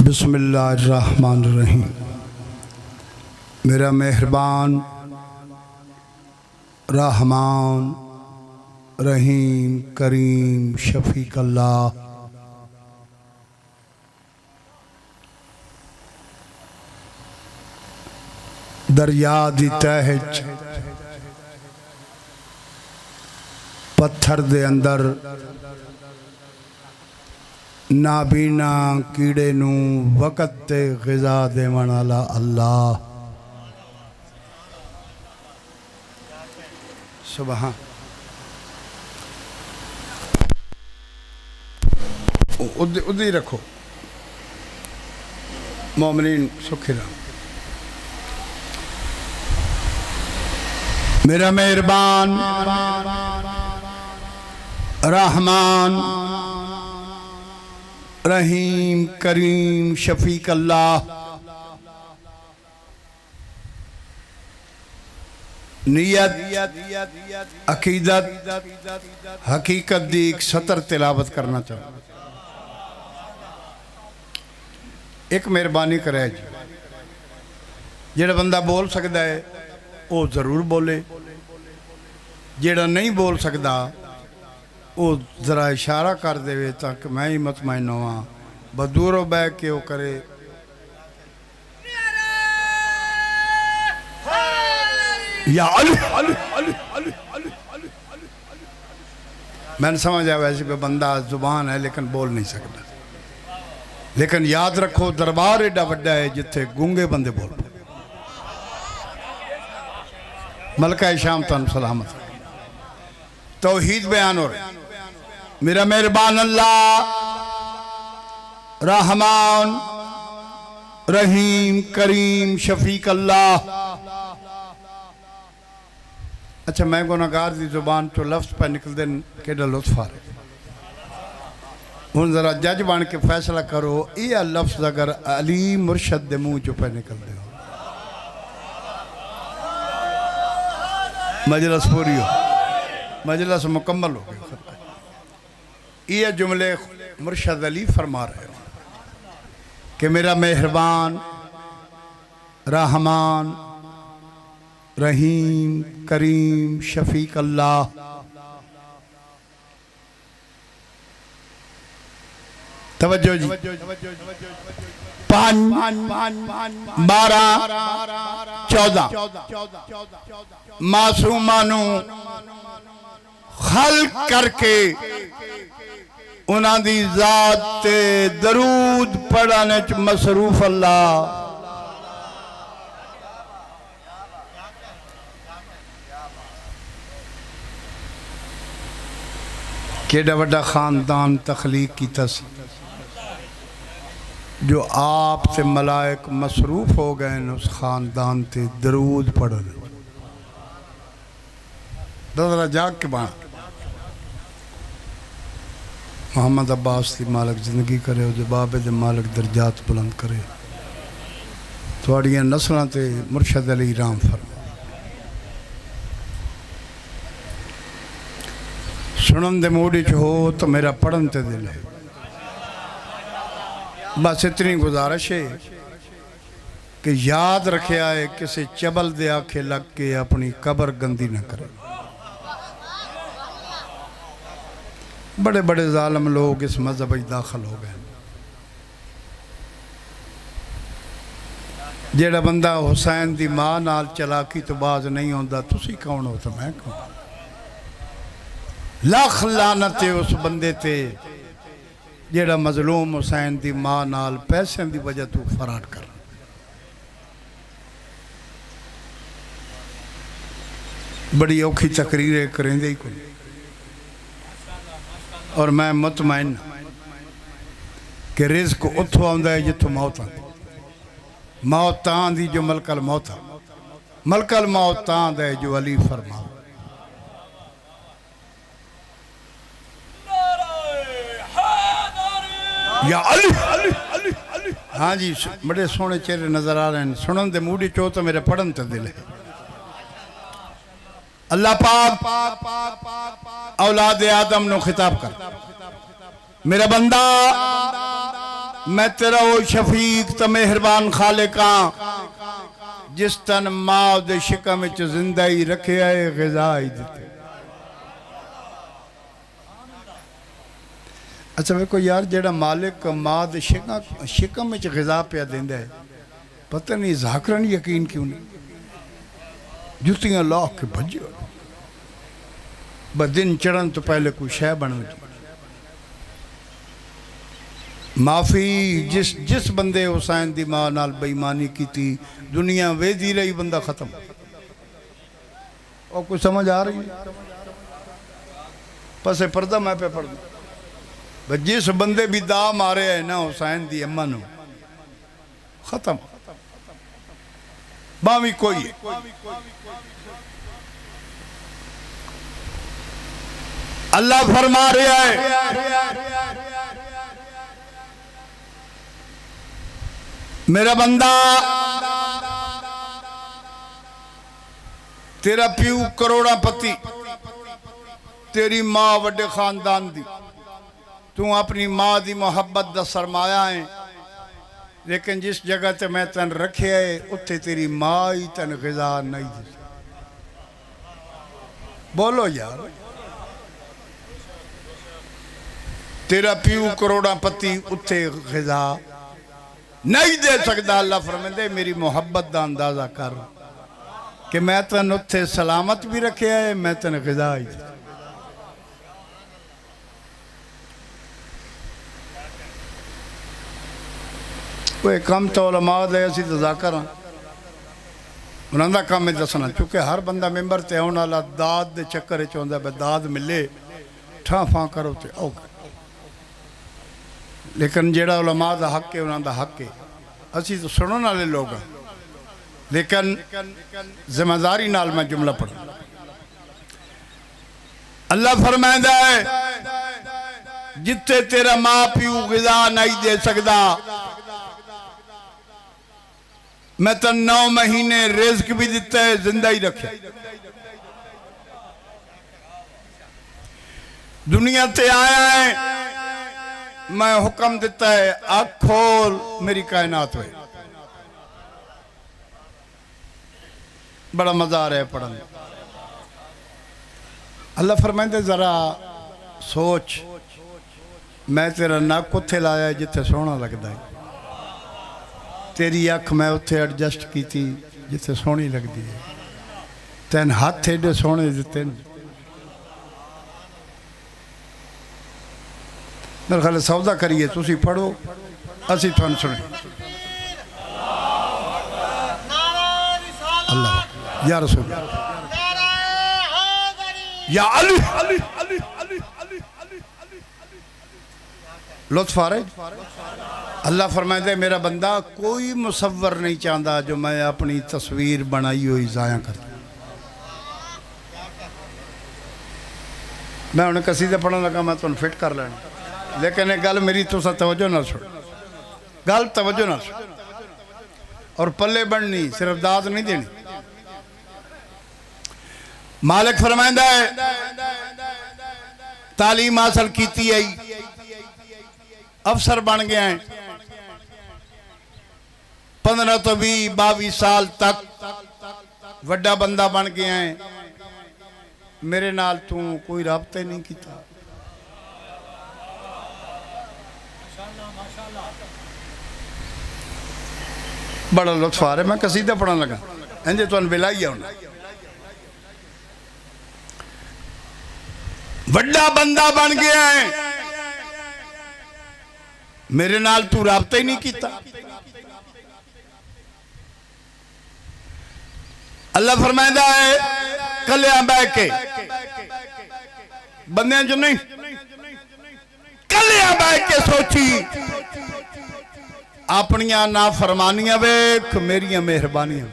बिस्मिल्लाहिर्रहमानिर्रहीम। मेरा मेहरबान रहमान रहीम करीम शफीक अल्लाह दरिया दी तह पत्थर दे अंदर नाबीना कीड़े नू वक़्त ते ग़िज़ा देवण वाला अल्लाह सुभान। उदी रखो मोमिनीन सुखी रहो। मेरा मेहरबान रहमान रहीम करीम शफीक अल्लाह नियत अकीदत हकीकत दी एक सतर तिलावत करना चाहूँ। एक मेहरबानी करे जी, जेड़ा बंदा बोल सकता है वो जरूर बोले, जेड़ा नहीं बोल सकता वो जरा इशारा कर दे ताकि मैं ही मतमईन होवां। बदूरों बह के वो करे या अली अली अली अली अली अली। मैंने समझ आया वैसे भी बंदा जुबान है लेकिन बोल नहीं सकता। लेकिन याद रखो दरबार एडा वड्डा है जिथे गूंगे बंदे बोल। मलका शाम तुम सलामत। तौहीद बयान हो रहा। मेरा मेहरबान अल्लाह रहमान रहीम करीम शफीक अल्लाह। अच्छा मैं गुनाहगार की जुबान तो लफ्ज पे निकलते कि लुत्फ आ रहे। हूँ जरा जज बन के फैसला करो, यह लफ्ज अगर अली मुर्शद के मुँह चो पे निकलते हो मजलस पूरी हो, मजलस मुकम्मल हो गया। ये जुमले मुर्शद अली फरमा रहे हो कि मेरा मेहरबान रहमान रहीम करीम शफीक अल्लाह। तवज्जो जी। 5 12 14 मासूमानू खल्क करके उन्हां दी जात ते दरूद पढ़ने च मसरूफ अल्लाह। केड़ा वड्डा खानदान तखलीक कीता सी जो आप से मलाइक मसरूफ हो गए उस खानदान ते दरूद पढ़ने। दरा जाग के बाण मोहम्मद अब्बास की मालिक जिंदगी करे, उस बाबे दे मालिक दर्जात बुलंद करे। थोड़ियां नस्लों ते मुर्शद अली राम फरमा। सुनन दे मूड च हो तो मेरा पढ़न ते दिल है। बस इतनी गुजारिश है कि याद रखिया है किसी चबल दे आखे लग के अपनी कबर गंदी न करे। बड़े बड़े जालिम लोग इस मजहब में दाखिल हो गए। जेड़ा बंदा हुसैन दी मां नाल चलाकी तो बाज नहीं होता, तुसी कौन हो तो मैं कौन। लाख लानत है उस बंदे ते जेड़ा मजलूम हुसैन दी मां नाल पैसे की वजह तू फराड कर। बड़ी औखी तकरीर करेंदे ही कोई। और मैं मुतमईन कि रिज़्क उथों आंदा है जिथों मौत आंदी। मौत तां दी जो मलकल मौत आ, मलकल मौत तां दे जो अली फरमा। या अली अली अली अली। हाँ जी, बड़े सोहने चेहरे नजर आ रहे हैं। सुनन दे मूडी चो तो मेरे पढ़न ते दिल है। अल्लाह पाक औलाद आदम नो खिताब कर, मेरा बंदा मैं तेरा वो शफीक तो मेहरबान खालिका जिस तन मां दे शिकम च जिंदा ही रखे है ग़िज़ा ही दिते। अच्छा वेखो यार जेड़ा मालिक मां दे शिकम च ग़िज़ा पिया देंदा है पता नहीं ज़ाकरन यकीन क्यों नहीं जुतियां ला के भजो ब दिन चढ़न तो पहले कोई शह बन माफ़ी जिस बंदे हुसैन दी मां नाल बेईमानी की थी दुनिया वेदी रही बंदा खत्म। और कुछ समझ आ रही है पसे पर्दा मैं पे पढ़ जिस बंदे भी दा मारे है ना हुसैन दी अम्मा नू खत्म बावी कोई है। अल्लाह फरमा रहा है मेरा बंदा तेरा प्यू करोड़ा पति तेरी मां वड्डे खानदान दी तू अपनी मां दी मोहब्बत दा सरमाया है लेकिन जिस जगह ते मैं तन रखे है उत्थे तेरी मां ही तन ग़िज़ा नहीं दी। बोलो यार तेरा प्यू करोड़ा पति उत्थे ग़िज़ा नहीं दे सकता। अल्लाह फरमांदे मेरी मोहब्बत का अंदाजा कर कि मैं तन उत्थे सलामत भी रखे है मैं तन ग़िज़ा ही कोई कम तो उलमा दे असी तो जाकर उन्होंने काम है दसना क्योंकि हर बंदा मैंबर ते आने वाला दाद के चक्कर चाहता है दाद मिले ठा फां करो तो आओ लेकिन जेड़ा उलमा का हक है उन्होंने हक है असी तो सुनने वाले लोग हैं लेकिन जिम्मेदारी नाल मैं जुमला पढ़ अल्लाह फरमांदा है जिथे तेरा मां प्यू ग़िज़ा नहीं दे सकता मैं तो 9 महीने रिज़्क भी दिता है जिंदा ही रखे दुनिया ते आया है मैं हुक्म दिता है आँख खोल मेरी कायनात है। बड़ा मजा आ रहा है पढ़ने। अल्लाह फरमाते जरा सोच मैं तेरा नक उत्थे लाया जिथे सोहना लगता है तेरी अख मैं उत्थे एडजस्ट की थी जिथे सोहनी लगती है तेन हाथ एडे सोहने दिते मेरे ख्याल सौदा करिए तुसी पढ़ो असी तुहानू सुने। अल्लाह या रसूल या अली लुत्फ आ रहे। अल्लाह फरमाते मेरा बंदा कोई मुसव्वर नहीं चाहता जो मैं अपनी तस्वीर बनाई हुई ज़ाया कर। मैं उन्हें कसीदे पढ़ने लगा मैं तुम फिट कर लेना लेकिन एक गल मेरी तुसा तवज्जो ना सुन गल तवज्जो ना सुन और पल्ले बननी सिर्फ दाद नहीं देनी। मालिक फरमांदा है तालीम हासिल की है अफसर बन गया है 15 तो 20-22 साल तक वड्डा बंदा बन गया है मेरे नाल तू कोई राबता नहीं किया। बड़ा लुत्फ आ रहा मैं कसीदा पढ़न लगा इंजे तुहानू बिलाई आउना वड्डा बंदा बन गया है मेरे नाल तू राबता ही नहीं किया। अल्लाह फरमांदा है कलिया बह के बंदे जो नहीं कलिया बह के सोची अपनिया ना फरमानियां वेख मेरिया मेहरबानियां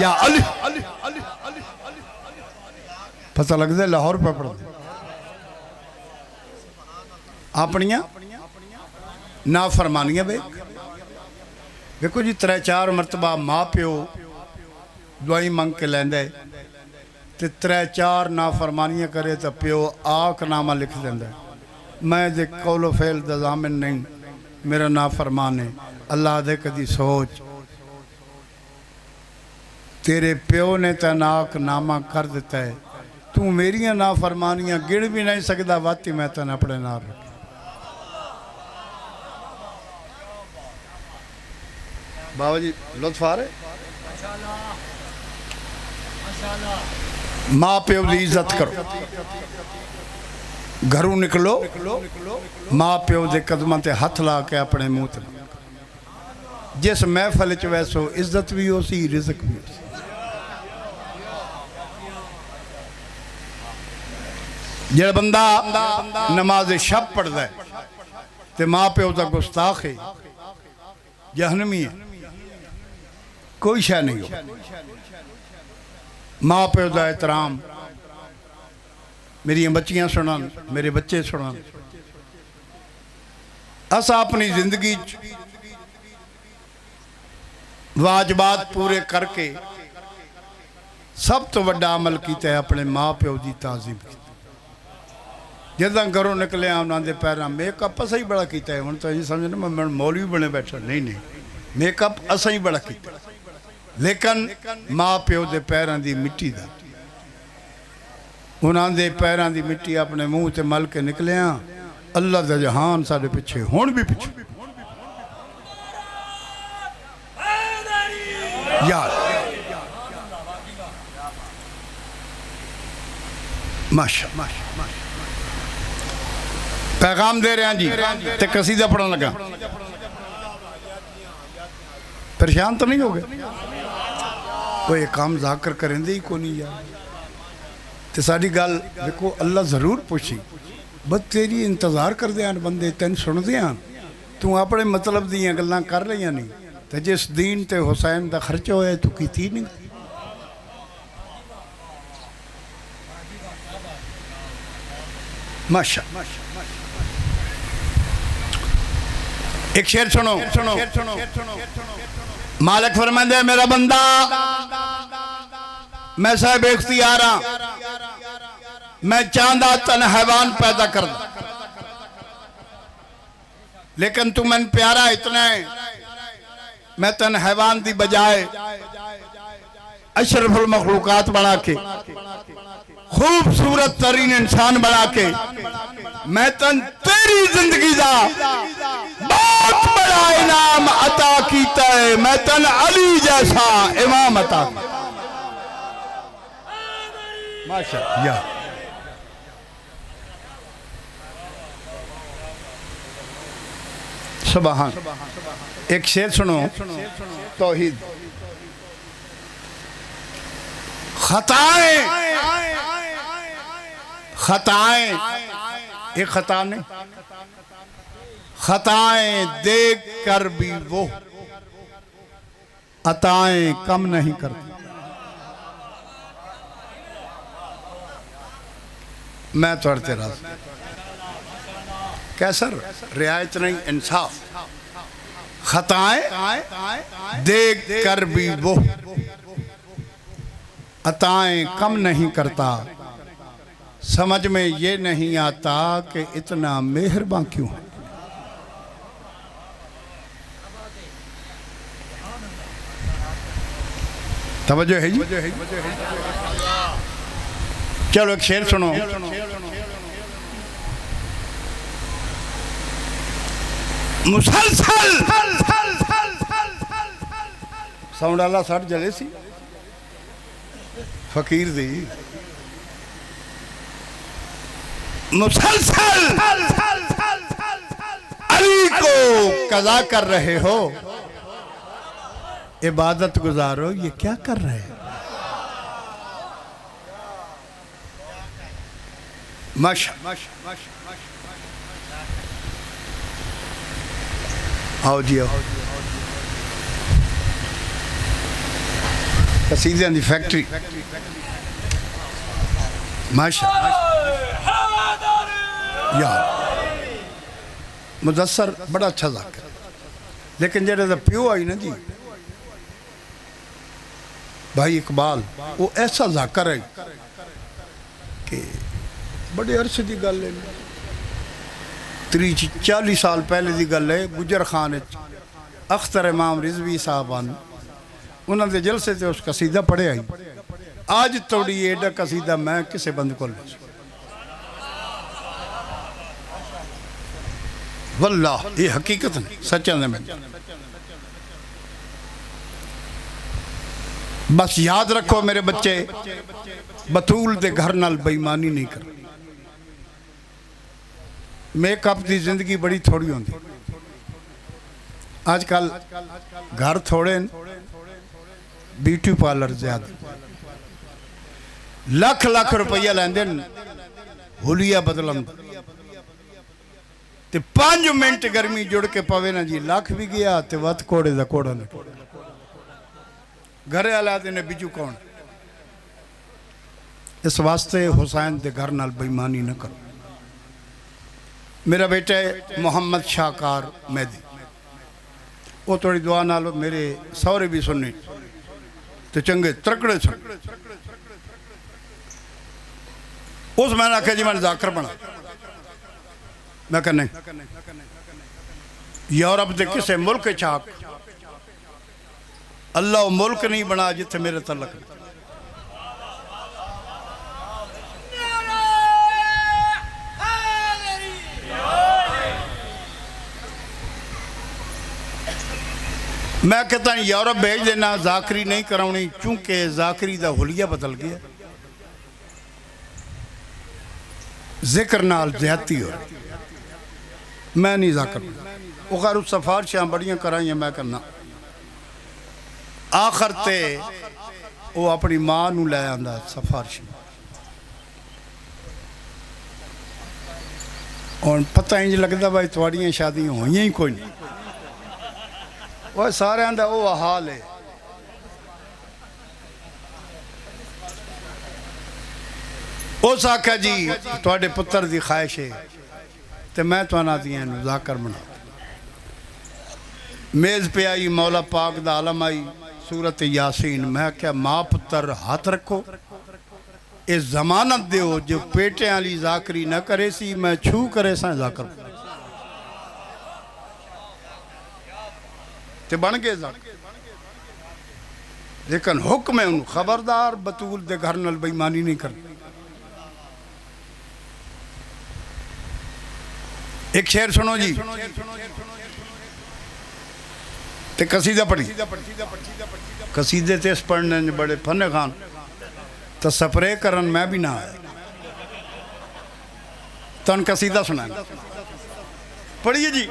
या अली पता लगता लाहौर पे पढ़ अपनिया ना फरमानियां वेख देखो जी 3-4 मरतबा माँ प्यो दवाई मंग के लैंदा है ते 3-4 नाफरमानियां करे तो प्यो आकनामा लिख देंदा। मैं दे कौलो फेल दा ज़ामिन नहीं, मेरा नाफरमान है। अल्लाह दे कदी सोच, तेरे प्यो ने तो आकनामा कर दिता है, तू मेरिया नाफरमानियां गिण भी नहीं सकता, वाती मैं तेन अपने नाल रख। बाबा जी लुत्फ आ रहे। माँ प्यो की इज्जत करो, घरों निकलो माँ प्यो के कदमों से हथ ला के अपने मुँह ते जिस महफल च वैसो इज्जत भी हो सी, रिज़क भी हो सी। जो बंदा नमाज शब पढ़ता है तो माँ प्यो का गुस्ताख है, जहनमी है, कोई शह नहीं हो। माँ प्यो का एहतराम, मेरिया बच्चियां सुनन, मेरे बच्चे सुनन। असा अपनी जिंदगी वाजबात पूरे करके सब तो बड़ा अमल किया अपने माँ प्यो की ताज़ीम की। जदा घरों निकले उन्होंने पैरों मेकअप असा ही बड़ा किया है। हम तो ये समझना मैं मौलवी बने बैठा, नहीं नहीं, मेकअप असा ही बड़ा किया, लेकिन माँ प्यो के पैरों की मिट्टी का, उन्होंने पैरों की मिट्टी अपने मुँह से मल के निकले। अल्लाह का जहान साढ़े पिछे, हुण भी पिछे यार। माशा पैगाम दे रहे हैं जी, ते कसीदा पढ़न लगा। परेशान तो नहीं हो गए? कोई काम जाकर करेंदे ही को नहीं यार। तो साड़ी गल देखो, अल्लाह जरूर पूछी, बस तेरी इंतजार कर दे बंदे, तेन सुन दे, तू अपने मतलब दियां गल्लां कर रही नहीं। तो जिस दीन ते हुसैन का खर्चा होया तू कीती नहीं। माशा एक शेर सुनो, मालिक फरमांदे है, मेरा बंदा मैं साहब इख्तियार हाँ, मैं चाहता तन हैवान पैदा कर, लेकिन तू मैंने प्यारा इतना है, मैं तन हैवान की बजाय अशरफुल मखलूकात बना के, खूबसूरत तरीन इंसान बना के, मैं तन तेरी जिंदगी का बहुत बड़ा इनाम अता कीता है। मैं तन अली जैसा इमाम अता। माशाअल्लाह। सुभान। एक शेर सुनो, तौहीद। खताएं खताएं, एक खता नहीं, खताएं देख कर भी वो अताएं कम नहीं करती। मैं तो तेरा कैसर रियायत नहीं, इंसाफ। खताएं देख कर भी वो अताएं कम नहीं करता। समझ में ये नहीं आता कि इतना मेहरबान क्यों है। तवज्जो है जी। चलो एक शेर सुनो, मुसलसल साउंड वाला सट जले सी फकीर दी। मुसलसल अली को कज़ा कर रहे हो, इबादत गुजारो, ये क्या कर रहे हैं? माशा आओ जी, आओ। कसीदे दी फैक्ट्री। माशा यार, मुदस्सर बड़ा अच्छा जाकर, लेकिन जेड़ा प्यो आई ना जी भाई इकबाल, वो ऐसा जाकर है कि बड़े अरसे की गल है, 30-40 साल पहले की गल है। गुजर खान अख्तर इमाम रिजवी साहब आन उन्होंने जलसे से उस कसीदा पढ़े आई। आज तोड़ी एडा कसीदा मैं किसी बंद को वल्लाह ये हकीकत नहीं, सच्चा ने मैं बस याद रखो मेरे बच्चे, बतूल दे घर नाल बेईमानी नहीं कर। मेकअप की जिंदगी बड़ी थोड़ी होती आजकल, घर थोड़े ब्यूटी पार्लर ज्यादा, लख लख रुपया लेंदे हुलिया बदलन ते 5 मिनट गर्मी जुड़ के पवे ना जी, लख भी गया ते वत कोड़े का कोड़ा नहीं। घर वाला ने बिजू कौन, इस वास्ते हुसैन के घर नाल बेईमानी न करो। मेरा बेटा मोहम्मद शाहकार मैदी, वो थोड़ी दुआ नाल मेरे सौरे भी सुनने तो चंगे त्रकड़े सन। उस मैंने आख्या जी मैं जाकर बना, मैं कह नहीं यूरोप के किसी मुल्क चाक अल्लाह मुल्क नहीं बना जिथे मेरे तलक। मैं कहता यूरोप भेज देना, जाकरी नहीं करानी, चूंकि जाकरी का हुलिया बदल गया, जिक्र नाल ज्यादती हो। मैं नहीं जाकर, वो खैर सिफारिशां बड़ियां कराइया, मैं करना आखिर ते वो अपनी मां नूं लै आंदा सिफारिश। और पता इंज लगता भाई थोड़ियां शादियां हुई ही कोई नहीं, वो सारे का वो हाल है। उस आख्या जी थोड़े पुत्र की ख्वाहिश है तो मैं तुहाना दियां जाकर बना। मेज़ पे आई मौला पाक दा आलम आई सूरत यासीन। मैं क्या माँ पुत्र हाथ रखो, ये जमानत दो जो पेटे वाली जाकरी न करे सी, मैं छू करे सा जाकर ते बन गए जाकर। लेकिन हुक्म है उन्होंने खबरदार बतूल दे घर नाल बेईमानी नहीं करनी। एक शेर सुनो जी, ते कसीदा पढ़ी। कसीदे ते पढ़ने बड़े फने खान तो स्प्रे करन मैं भी ना आया। तन कसीदा सुना पढ़िए जी।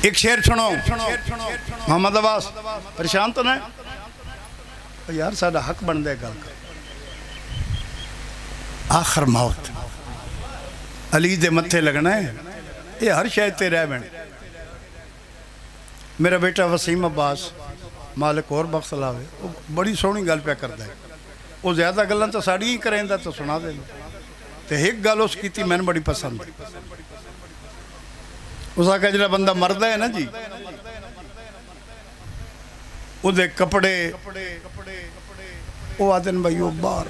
एक शेर सुनो, मोहम्मद अब्बास परेशान तो ना यार, साडा हक बनता है गल। आखिर मौत अली दे मत्थे लगना है, ये हर शायद ते रह बने। मेरा बेटा वसीम अब्बास मालिक और बख्श लावे, वो बड़ी सोहनी गल पे करता है। वो ज्यादा गल्लां तो साड़ी ही करेंदा तो सुना दे। तो एक गल उस की मैंने बड़ी पसंद है। उस आखिया जो बंदा मरदा है ना जी, उहदे कपड़े वो आदन भाई वो बाहर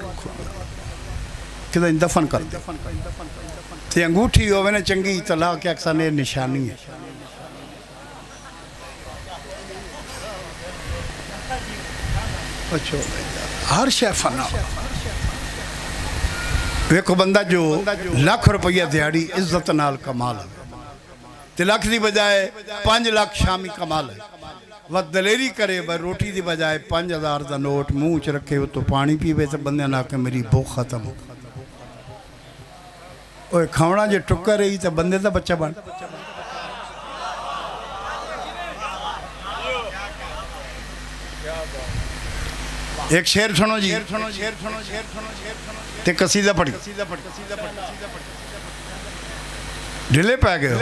कि दफन कर दे, ते अंगूठी होवे ना चंगी तला के अक्सर ने निशानी है। अच्छा हर शय फना। देखो बंदा जो लाख रुपया दिहाड़ी इज्जत नाल कमाल है, ते लाख की बजाय 5 लाख शामी कमाल है। वह दलेरी करे भाई रोटी की बजाय 5000 का नोट मुँह च रखे, वो तो पानी पीवे तो बंदे ना के मेरी भूख खत्म हो। ओए खावना जो टुक्कर रही तो बंदे का बच्चा बन। एक शेर सुनो जी, ते कसीदा पढ़ी। ढिले पै गए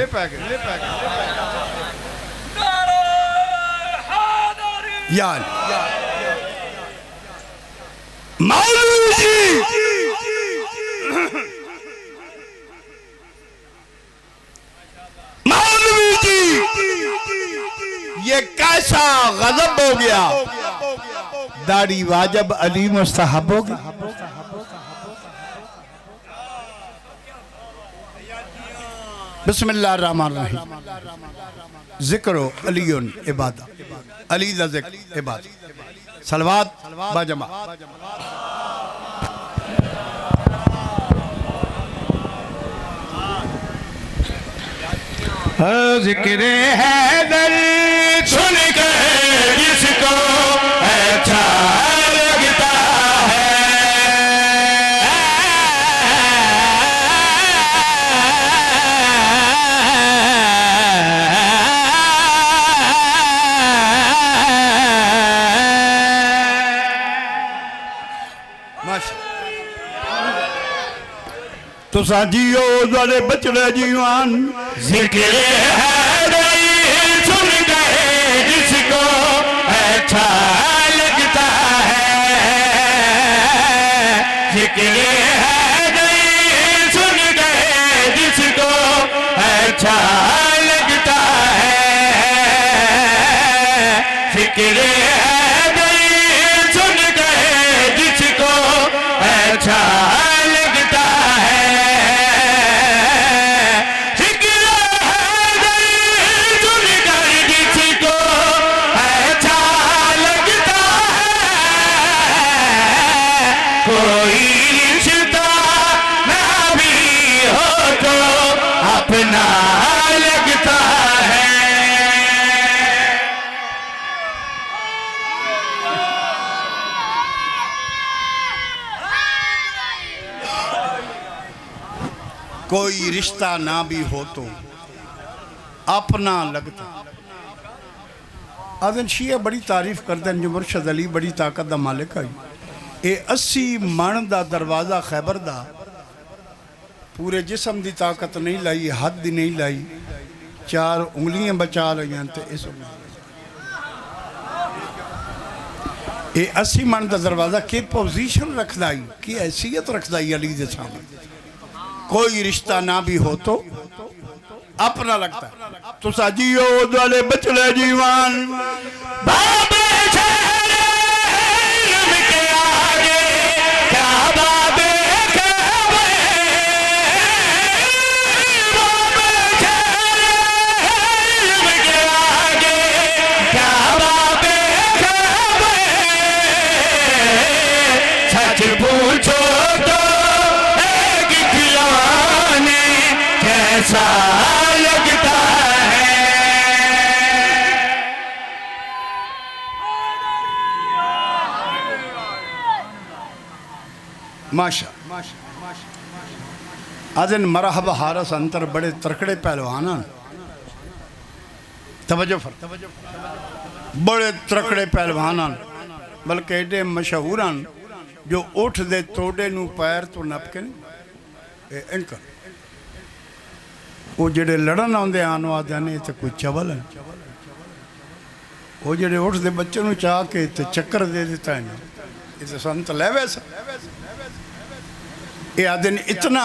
यार मौलवी जी, मौलवी जी ये कैसा गजब हो गया। दाढ़ी वाजब अली मुस्तहब होगी। बिस्मिल्लाह रहमान रहीम। जिक्रो अलीउन इबादा, अली दा जिक्र इबादत। सलवात बाजमा। जिक्र हैदर सुन कर जिसको अच्छा लगता है, तो साजियो वाले बचड़े जीवान। जिक्र हैदर सुन कर जिसको अच्छा लगता है, जिक्र हैदर सुन कर जिसको अच्छा लगता है, जिक्र हैदर सुन कर जिसको अच्छा लगता है, अपना लगता है। कोई रिश्ता ना भी हो तो अपना लगता। आदन शिया बड़ी तारीफ करते हैं जो मुर्शद अली बड़ी ताकत का मालिक है। ये 80 मन का दरवाज़ा खैबर दा पूरे जिस्म की ताकत नहीं लाई, हद की नहीं लाई, 4 उंगलियां बचा लिया। तो इस ये 80 मन का दरवाज़ा की पोजीशन रखता ही, की हैसियत रखता ही अली के सामने। कोई रिश्ता ना भी हो तो अपना लगता है। तो साजियो वाले बचड़े जीवान। बाबे के आगे क्या बाबे पूछो तो एक खिलौने कैसा लगता है। माशा आदन मरहब हारस अंतर बड़े तकड़े पहलवान हैं। तवज्जो फर, बड़े तकड़े पहलवान हैं, बल्कि एडे मशहूर हैं जो उठ दे तोड़े नू पैर तो नप के इंकर वो जेडे लड़न आते आन आदि ने तो कोई चवल है। वो जेडे उठ दे बच्चे नू चाह के तो चक्कर दे देता है। ये तो संत लैवे ये आदि ने इतना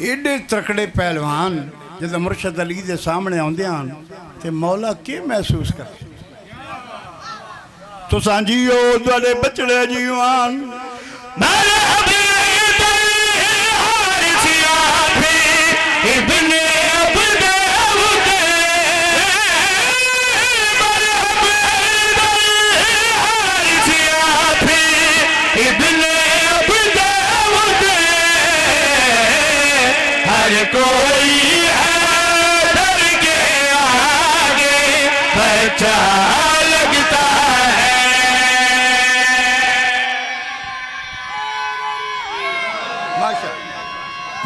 एडे तकड़े पहलवान जो मुर्शद अली के सामने आते हैं तो मौला के महसूस करते। तो सांझियो वाले बचड़े जीवान। हर कोई हैदर के आगे बच्चा लगता है।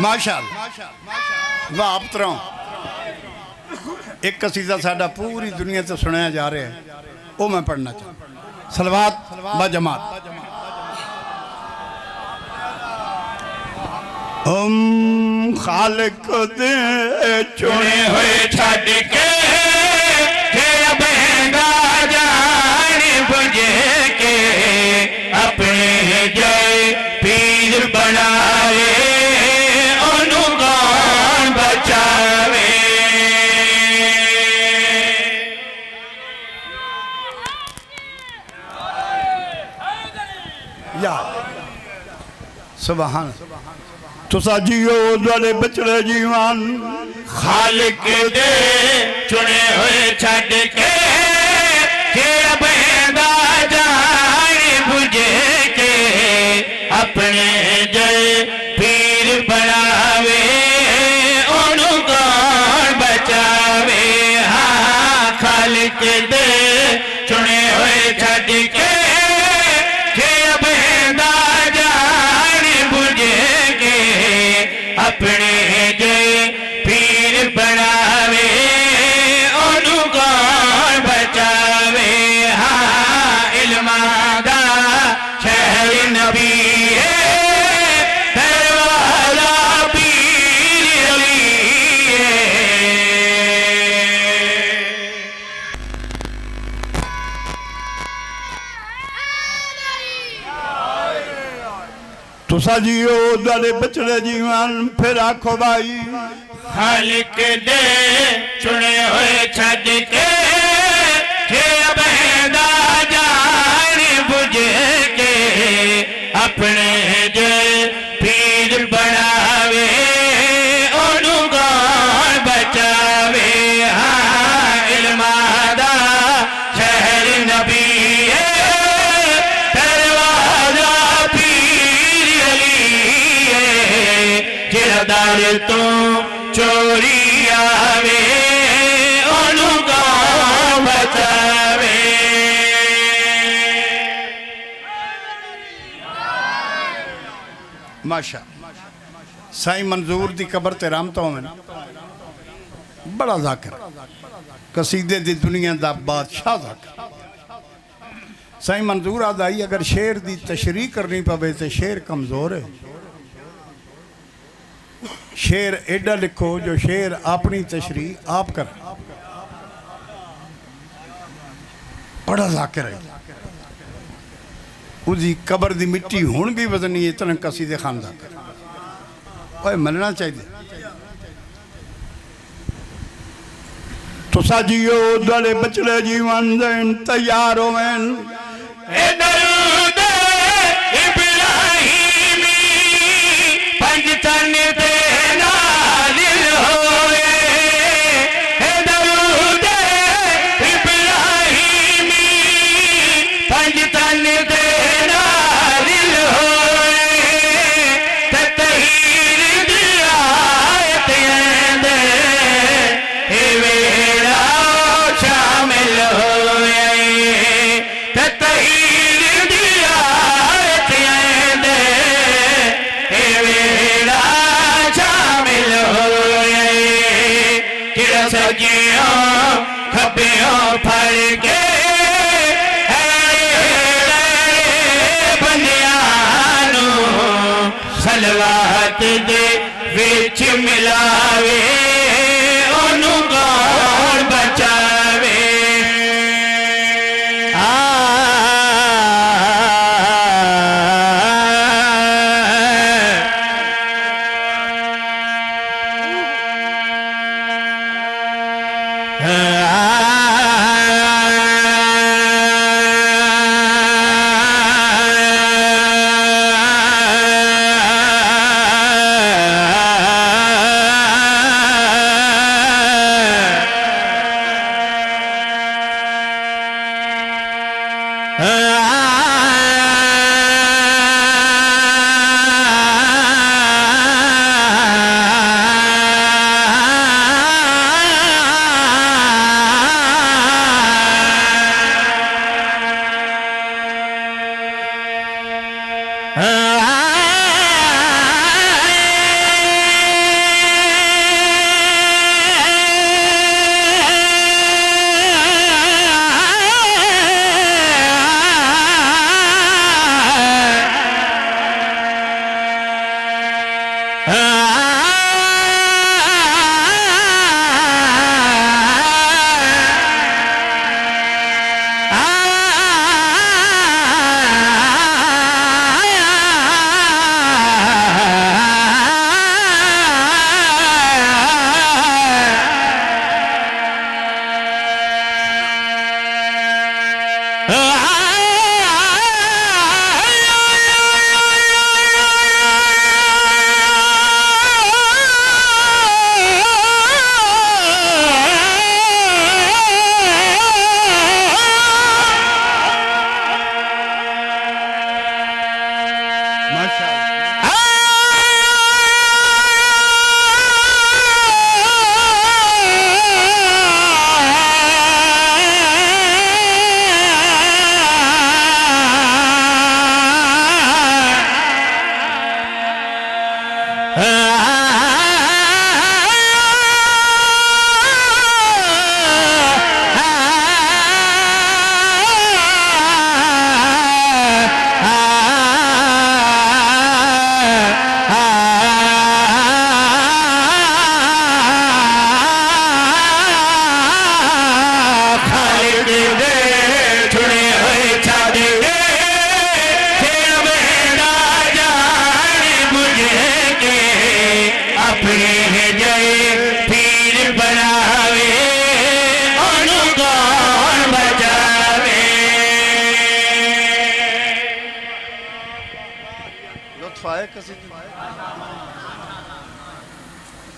माशाअल्लाह वाह पुत्रों। एक कसीदा साडा पूरी दुनिया से सुनाया जा रहा है, वो मैं पढ़ना चाहता। सलवात बजमात। हम खालिक दे चुने हुए छड़ के बहंगा जान बुझे के अपने जय पीर बनाए ओनू कौन बचावे। सुभान तुसा जियो दुआले बचड़े जीवन खालिक दे चुने हुए छड़ के जेड़ा बंदा जान बुझे के अपने जय पीर बनावे ओनू कौन बचावे। हाँ खालिक दे चुने हुए छड़ के जेड़ा बंदा जान बुझे के अपने जय पीर बनावे ओनू कौन बचावे। हाँ इल्मा दा शहर नबी है दरवाजा पीर अली है। तुसा जियो दुआले बचड़े जीवन फिर आखो भाई खालिक दे चुने हुए छड़ के जे बंदा जान बुझे के अपने जय पीर बनावे ओनू कौन बचावे। हाँ इल्मा दा शहर नबी है दरवाजा पीर अली है। जेड़ा दर तो चोरी आवे ओनू कौन बचावे। माशा साईं मंजूर दी कबर ते राम तो में बड़ा जाकिर कसीदे दी दुनिया दा बादशाह जाकिर साईं मंजूर आदाई अगर शेर दी तशरीह करनी पवे तो शेर कमजोर है। शेर एडा लिखो जो शेर अपनी तशरीह आप कर बड़ा जाकिर है। उसकी कबर दी मिट्टी हुण भी वजनी इतना कसीदे खान जाकिर ओए मनना चाहिए। तुसा जियो दुआले बचड़े जीवन देन तैयार होवेन ए दरूद इब्राहिमी पंज तन दे नाज़िल होए। ए दरूद इब्राहिमी पंज तन दे नाज़िल होए। ते तहीर दी आयत दे ए वेला शामिल होए। ते तहीर दी आयत दे ए वेला शामिल होए। जेड़ा सजियों खब्बियों फड़ के सलवात दे विच मिलावे ओनू कौन बचावे।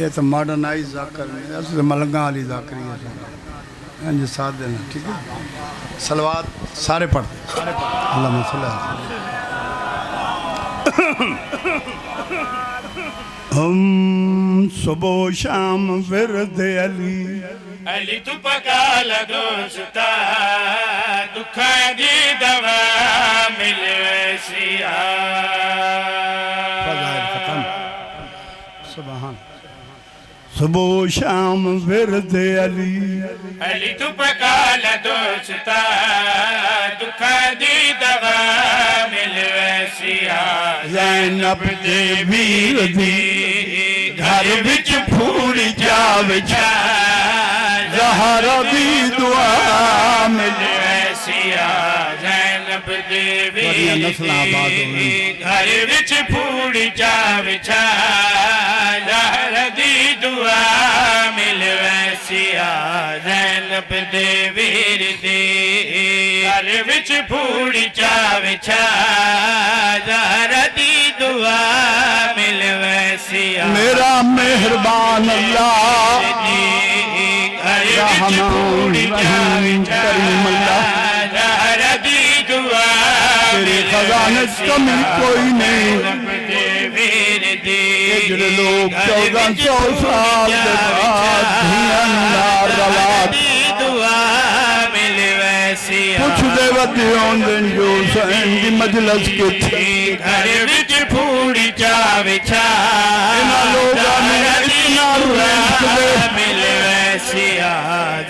ये तो मॉडर्नाइज जाकर नहीं मलंगा वाली जाकरी है इंज साथ देना ठीक है सलवात सारे पढ़ते अल्लाह मसला हम सुबह शाम विरद अली अली तू पका लगोस्ता दुख दी दवा मिले सिया सुभान सुबह शाम विरद अली अली तू पका लगोस्ता दुख दी दवा मिले सिया ज़ैनब दे वीर दी घर विच फूल जावे ज़हरा दी दुआ मिले सिया ज़ैनब दे बड़ियां नस्लां आबाद हो गई घर विच फूल जावे ज़हरा दी दुआ मिले सिया ज़ैनब दे वीर दे घर विच फूल जावे ज़हरा दी दुआ मिले सिया मेरा मेहरबान अल्लाह रहमान रहीम करीम अल्लाह तेरे खजाने कमी कोई नहीं जो लोग 1400 साल के बाद कुछ देवतियों दिन जो सैन की मजलिस के घर विच फूड़ी चावे लोगों ने इतना मिले सिया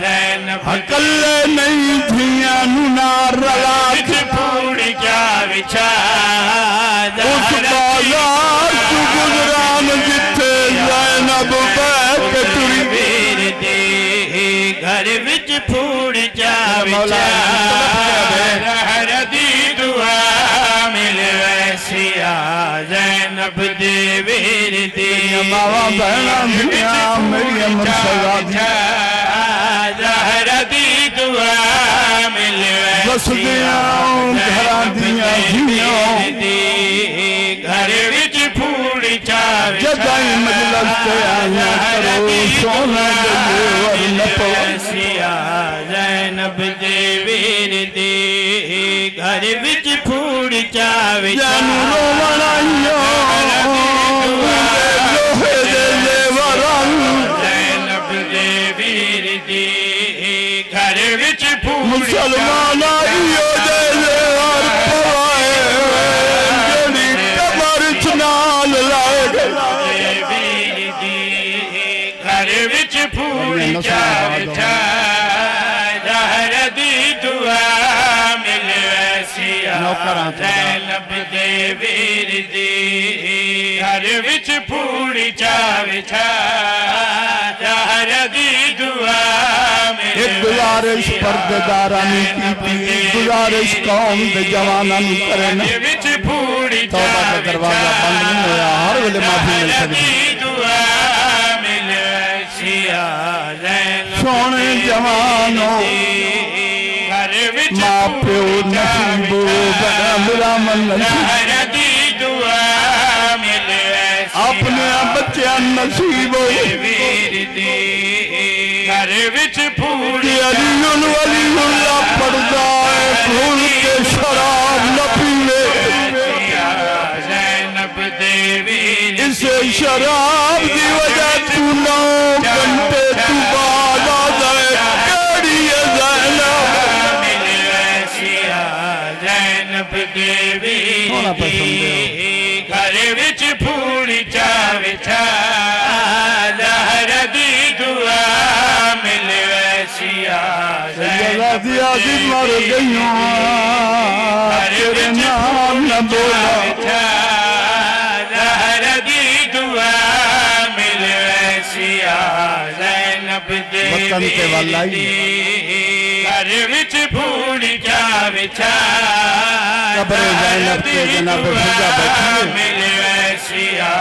ज़ैनब अकल्ले नहीं थिया ना रला फूड़ी चावे उस बाजार तू गुजरान जिथे ज़ैनब बैठ तुरी वीर दे घर विच फूड़ी चावे दी दुआ मिले सिया ज़ैनब दे वीर दे मावा बहना मिया मेरी मुर्शदा ज़हरा दी दुआ मिले बस दिया घरा दिया जिया घर विच फूड़ी चावे जदाई मजलिस ते आया करो सोना दे और न सिया ज़ैनब दे वीर दे घर विच फूड़ी चावे जानू रोवणाइयो लोहे दे जेवरां ज़ैनब दे वीर दे घर विच फूड़ी मुसलमान आइयो दे जेवर पवाए जेड़ी कबर च नाल लाए वीर दे घर विच फूड़ी चावे ज़हरा दी दुआ मिले सिया ज़ैनब दे वीर दे घर विच फूड़ी चावे ज़हरा दी दुआ एक गुजारिश पर्देदारानी की गुजारिश कौम दे जवाना नु करन विच फूड़ी तौबा का दरवाजा बंद नहीं होया हर वेले माफी मिल सकदी दुआ मिले सिया ज़ैनब सोने जवानों घर विच मां प्यो नसीबो बड़ा मेरा मन ज़हरा दी दुआ मिले अपने बच्चे नसीबो वीर दे घर विच फूड़ी अलीउल्लाह पड़दा है भूल के शराब न पीवे ज़ैनब दे वीर इसे शराब की वजह तू 9 घंटे तू बाद आ जाए केड़ी है ज़ैनब दे वीर घर विच फूड़ी चावे राजी मर गईयों तेरे नाम न बोला ज़हर दी दुआ मिल वैसिया ज़ैनब दे वतन ते वाला ही घर विच भूड़ी जा विछा कब्र ज़ैनब ते जनाब फिजा बैठी है मिल वैसिया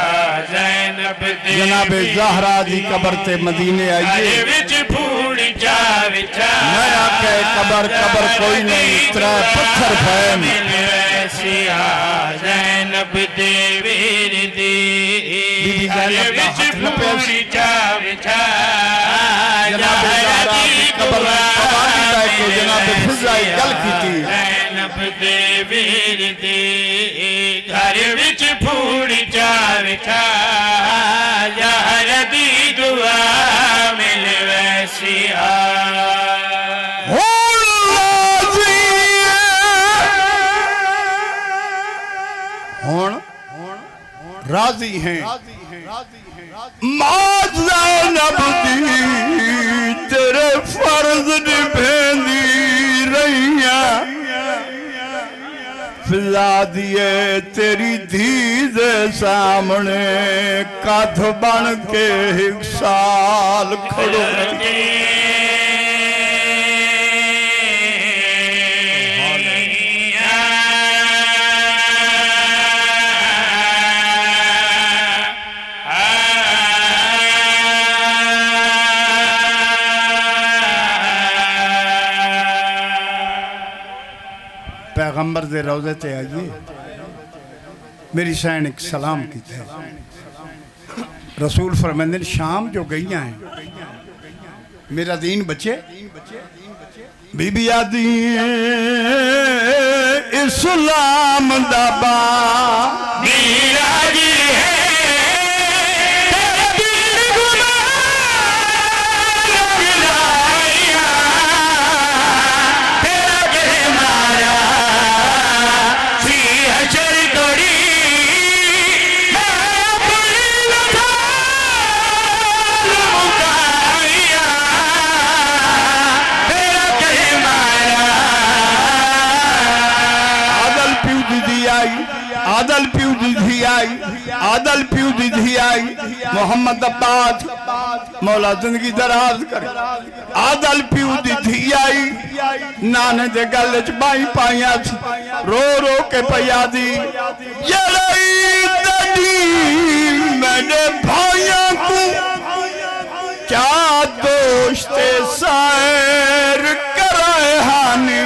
ज़ैनब दे जनाब ज़हरा दी कब्र ते मदीने आइए घर विच भूड़ी जा विछा मैं आके कब्र कब्र कोई नहीं त्रै पत्थर फैन मिल वैसिया ज़ैनब दे वीर दी बीबी घर ज़ैनब दा विच हथ न पेश भूड़ी जा विछा जनाब ज़हरा दी कब्र कबानी बैठे जनाब फिजा गल कीती ज़ैनब दे वीर दी घर विच भूड़ी जा विछा ज़हर दी दुआ मिल वैसिया हुण राजी हैं मौत ज़ैनब दी तेरे फर्ज निभेंदी रहियां फिजा दिए तेरी धी दे सामने कथ बन के एक साल खड़ो पैगंबर दे रोज़े ते आइए मेरी सैन एक सलाम की थे रसूल फरमाते हैं शाम जो गई हैं मेरा दीन बचे बीबी आदि इस्लाम दाबा नीराजी है आदल प्यू दी आई आदल प्यू दी आई मोहम्मद अब्बास मौला जिंदगी दराज करे आदल प्यू दी आई नाने दे गल च बाई पाइया रो रो के पिया दी मैंने भाइयों को क्या दोस्ते सैर कराए हानि